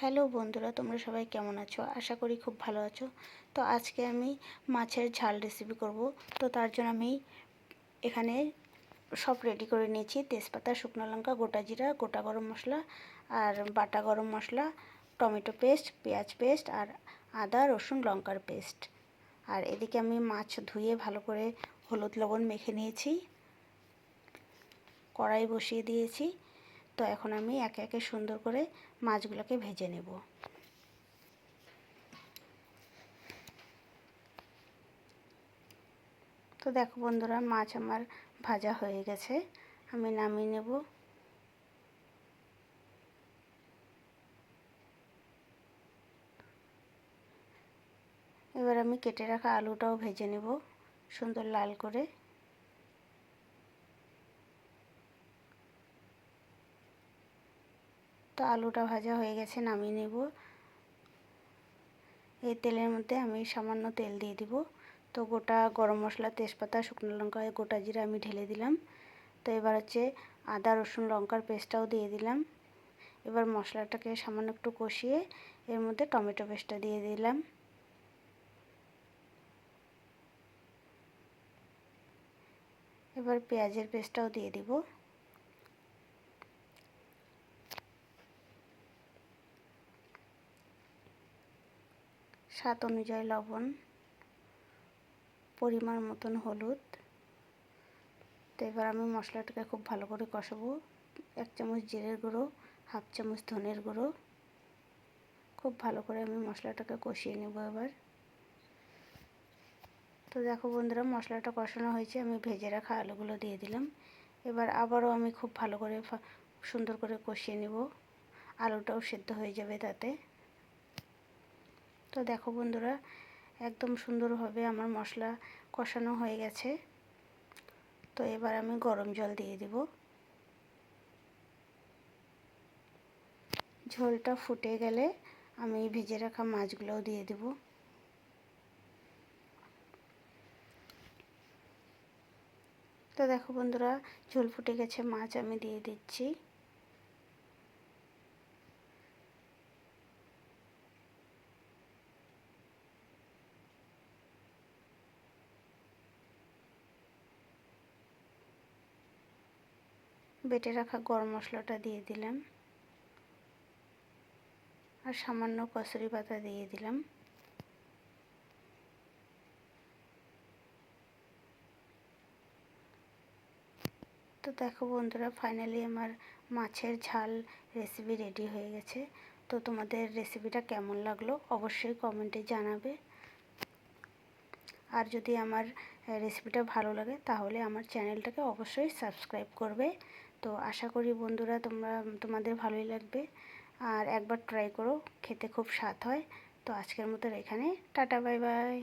Hello বন্ধুরা, তোমরা সবাই কেমন আছো? আশা করি খুব ভালো আছো। তো আজকে আমি মাছের ঝাল রেসিপি করব। তো তার জন্য আমি এখানে সব রেডি করে নিয়েছি। তেজপাতা, শুকনো লঙ্কা, গোটা জিরা, গোটা গরম মশলা আর বাটা গরম মশলা, টমেটো পেস্ট, পেঁয়াজ পেস্ট আর আদা রসুন লঙ্কার পেস্ট। আর এদিকে আমি মাছ ধুয়ে ভালো করে হলুদ লবণ মেখে নিয়েছি, কড়াই বসিয়ে দিয়েছি। তো এখন আমি একে একে সুন্দর করে মাছগুলোকে ভেজে নেব। তো দেখো বন্ধুরা, মাছ আমার ভাজা হয়ে গেছে, আমি নামিয়ে নেব। এবার আমি কেটে রাখা আলুটাও ভেজে নেব সুন্দর লাল করে। তো আলুটা ভাজা হয়ে গেছে, নামিয়ে নেব। এই তেলের মধ্যে আমি সামান্য তেল দিয়ে দিব। তো গোটা গরম মশলা, তেজপাতা, শুকনো লঙ্কা, গোটা জিরা আমি ঢেলে দিলাম। তো এবার হচ্ছে আদা রসুন লঙ্কার পেস্টটাও দিয়ে দিলাম। এবার মশলাটাকে সামান্য একটু কষিয়ে এর মধ্যে টমেটো পেস্টটা দিয়ে দিলাম। এবার পেঁয়াজের পেস্টটাও দিয়ে দিব। স্বাদ অনুযায়ী লবণ, পরিমাণ মতন হলুদ। তো এবার আমি মশলাটাকে খুব ভালো করে কষাবো। 1 চামচ জিরের গুঁড়ো, 1/2 চামচ ধনের গুঁড়ো, খুব ভালো করে আমি মশলাটাকে কষিয়ে নেব এবার। তো দেখো বন্ধুরা, মশলাটা কষানো হয়েছে, আমি ভেজে রাখা আলুগুলো দিয়ে দিলাম। এবার আবারও আমি খুব ভালো করে সুন্দর করে কষিয়ে নেব, আলুটাও সেদ্ধ হয়ে যাবে তাতে। তো দেখো বন্ধুরা, একদম সুন্দরভাবে আমার মশলা কষানো হয়ে গেছে। তো এবার আমি গরম জল দিয়ে দেব। ঝোলটা ফুটে গেলে আমি ভেজে রাখা মাছগুলোও দিয়ে দেব। তো দেখো বন্ধুরা, ঝোল ফুটে গেছে, মাছ আমি দিয়ে দিচ্ছি। বেটে রাখা গরম মশলাটা দিয়ে দিলাম আর সামান্য কসুরি পাতা দিয়ে দিলাম। তো দেখো বন্ধুরা, ফাইনালি আমার মাছের ঝাল রেসিপি রেডি হয়ে গেছে। তো তোমাদের রেসিপিটা কেমন লাগলো অবশ্যই কমেন্টে জানাবে। আর যদি আমার রেসিপিটা ভালো লাগে তাহলে আমার চ্যানেলটাকে অবশ্যই সাবস্ক্রাইব করবে। তো আশা করি বন্ধুরা তোমাদের ভালোই লাগবে। আর একবার ট্রাই করো, খেতে খুব স্বাদ হয়। তো আজকের মতো এখানে টাটা, বাই বাই।